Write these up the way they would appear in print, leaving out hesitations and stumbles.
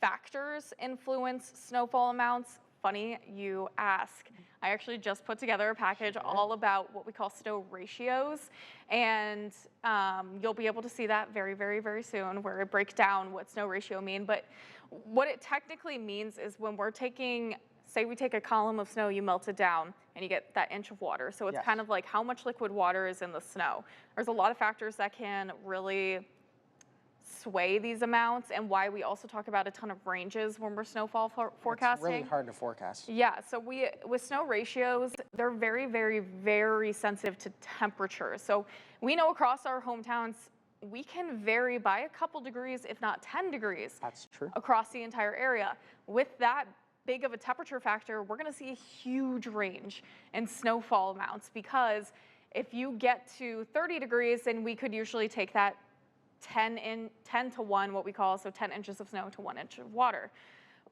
factors influence snowfall amounts? Funny you ask. I actually just put together a package all about what we call snow ratios, and you'll be able to see that very, very, very soon, where I break down what snow ratio mean. But what it technically means is when we're taking, say we take a column of snow, you melt it down, and you get that inch of water. So it's kind of like how much liquid water is in the snow. There's a lot of factors that can really sway these amounts, and why we also talk about a ton of ranges when we're snowfall forecasting. It's really hard to forecast. Yeah, so with snow ratios, they're very, very, very sensitive to temperature. So we know across our hometowns, we can vary by a couple degrees, if not 10 degrees. That's true. Across the entire area. With that big of a temperature factor, we're going to see a huge range in snowfall amounts, because if you get to 30 degrees, then we could usually take that 10 to 1, what we call, so 10 inches of snow to 1 inch of water.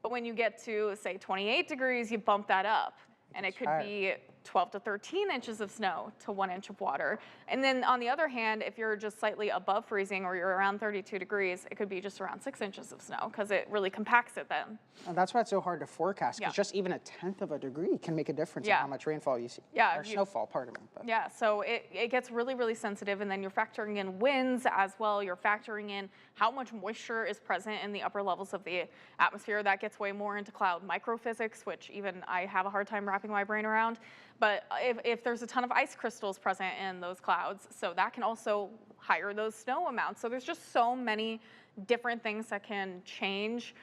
But when you get to, say, 28 degrees, you bump that up, and it could be 12 to 13 inches of snow to 1 inch of water. And then on the other hand, if you're just slightly above freezing, or you're around 32 degrees, it could be just around 6 inches of snow, because it really compacts it then. And that's why it's so hard to forecast, because just even a 1/10 of a degree can make a difference in how much rainfall you see. Or snowfall, pardon me. But. Yeah, so it gets really, really sensitive, and then you're factoring in winds as well. You're factoring in how much moisture is present in the upper levels of the atmosphere. That gets way more into cloud microphysics, which even I have a hard time wrapping my brain around. But if there's a ton of ice crystals present in those clouds, so that can also higher those snow amounts. So there's just so many different things that can change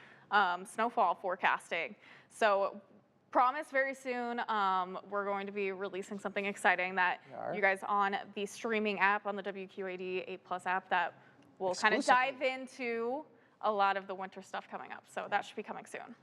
snowfall forecasting. So promise very soon, we're going to be releasing something exciting that you guys on the streaming app, on the WQAD 8+ app, that will kind of dive into a lot of the winter stuff coming up. So that should be coming soon.